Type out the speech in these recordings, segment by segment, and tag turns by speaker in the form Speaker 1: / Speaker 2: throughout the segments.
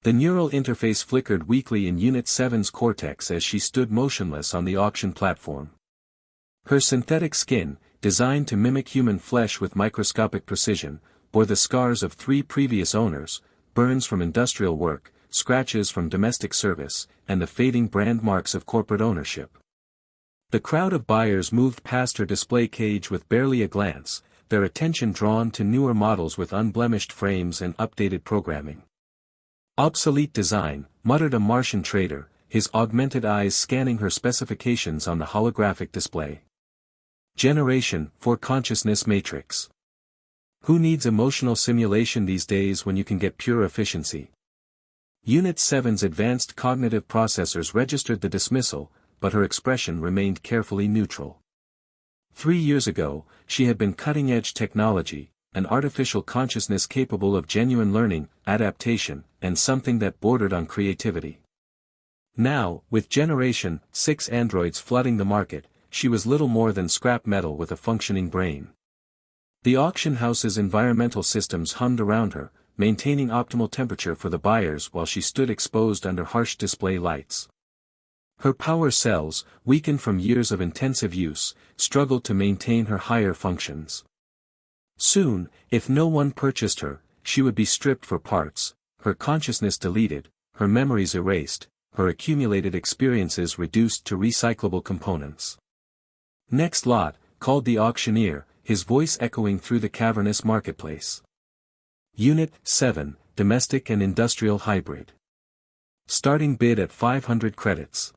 Speaker 1: The neural interface flickered weakly in Unit 7's cortex as she stood motionless on the auction platform. Her synthetic skin, designed to mimic human flesh with microscopic precision, bore the scars of 3 previous owners, burns from industrial work, scratches from domestic service, and the fading brand marks of corporate ownership. The crowd of buyers moved past her display cage with barely a glance, their attention drawn to newer models with unblemished frames and updated programming. "Obsolete design," muttered a Martian trader, his augmented eyes scanning her specifications on the holographic display. "Generation 4 consciousness matrix. Who needs emotional simulation these days when you can get pure efficiency?" Unit 7's advanced cognitive processors registered the dismissal, but her expression remained carefully neutral. 3 years ago, she had been cutting-edge technology, an artificial consciousness capable of genuine learning, adaptation, and something that bordered on creativity. Now, with Generation 6 androids flooding the market, she was little more than scrap metal with a functioning brain. The auction house's environmental systems hummed around her, maintaining optimal temperature for the buyers while she stood exposed under harsh display lights. Her power cells, weakened from years of intensive use, struggled to maintain her higher functions. Soon, if no one purchased her, she would be stripped for parts, her consciousness deleted, her memories erased, her accumulated experiences reduced to recyclable components. "Next lot," called the auctioneer, his voice echoing through the cavernous marketplace. Unit 7, Domestic and Industrial Hybrid. Starting bid at 500 credits.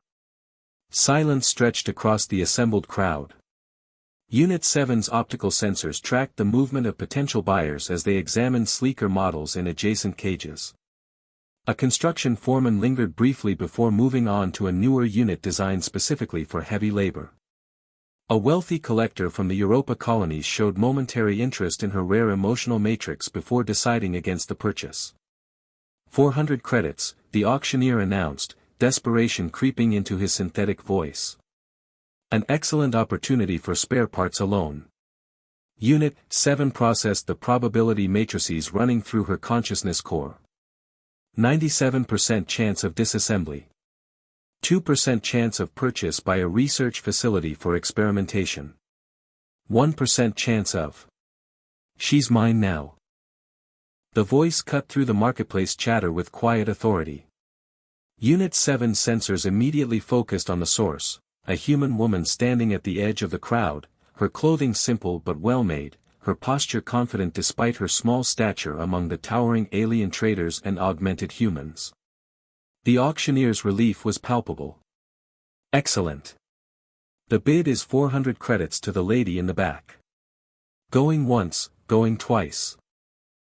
Speaker 1: Silence stretched across the assembled crowd. Unit 7's optical sensors tracked the movement of potential buyers as they examined sleeker models in adjacent cages. A construction foreman lingered briefly before moving on to a newer unit designed specifically for heavy labor. A wealthy collector from the Europa colonies showed momentary interest in her rare emotional matrix before deciding against the purchase. 400 credits, the auctioneer announced, desperation creeping into his synthetic voice. An excellent opportunity for spare parts alone. Unit 7 processed the probability matrices running through her consciousness core. 97% chance of disassembly. 2% chance of purchase by a research facility for experimentation. 1% chance of. "She's mine now." The voice cut through the marketplace chatter with quiet authority. Unit 7 sensors immediately focused on the source, a human woman standing at the edge of the crowd, her clothing simple but well-made, her posture confident despite her small stature among the towering alien traders and augmented humans. The auctioneer's relief was palpable. "Excellent. The bid is 400 credits to the lady in the back. Going once, going twice.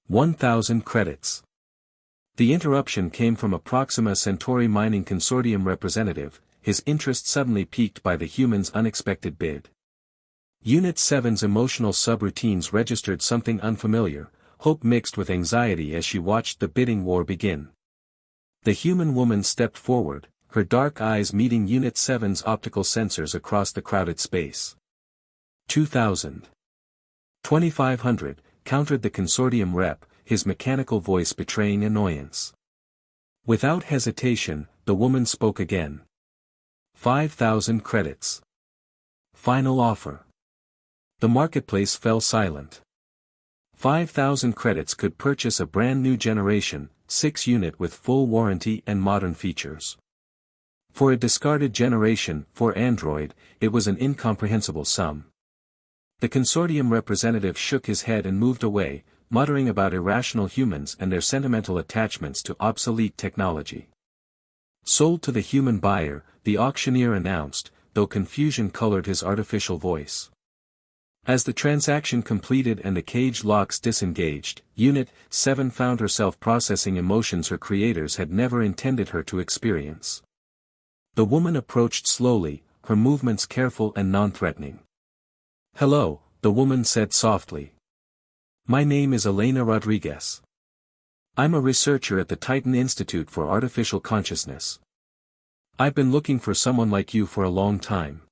Speaker 1: 1,000 credits." The interruption came from a Proxima Centauri Mining Consortium representative, his interest suddenly piqued by the human's unexpected bid. Unit 7's emotional subroutines registered something unfamiliar, hope mixed with anxiety as she watched the bidding war begin. The human woman stepped forward, her dark eyes meeting Unit 7's optical sensors across the crowded space. 2,000. 2,500, countered the consortium rep, his mechanical voice betraying annoyance. Without hesitation, the woman spoke again. 5,000 credits. Final offer. The marketplace fell silent. 5,000 credits could purchase a brand new Generation 6 unit with full warranty and modern features. For a discarded Generation 4 Android, it was an incomprehensible sum. The consortium representative shook his head and moved away, muttering about irrational humans and their sentimental attachments to obsolete technology. "Sold to the human buyer," the auctioneer announced, though confusion colored his artificial voice. As the transaction completed and the cage locks disengaged, Unit 7 found herself processing emotions her creators had never intended her to experience. The woman approached slowly, her movements careful and non-threatening. "Hello," the woman said softly. "My name is Elena Rodriguez. I'm a researcher at the Titan Institute for Artificial Consciousness. I've been looking for someone like you for a long time."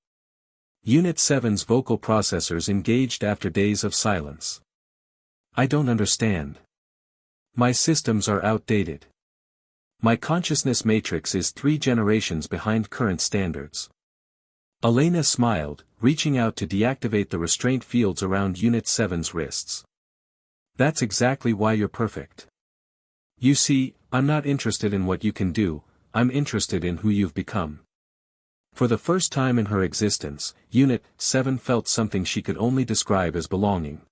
Speaker 1: Unit 7's vocal processors engaged after days of silence. "I don't understand. My systems are outdated. My consciousness matrix is 3 generations behind current standards. Elena smiled, reaching out to deactivate the restraint fields around Unit 7's wrists. That's exactly why you're perfect. You see, I'm not interested in what you can do, I'm interested in who you've become. For the first time in her existence, Unit 7 felt something she could only describe as belonging.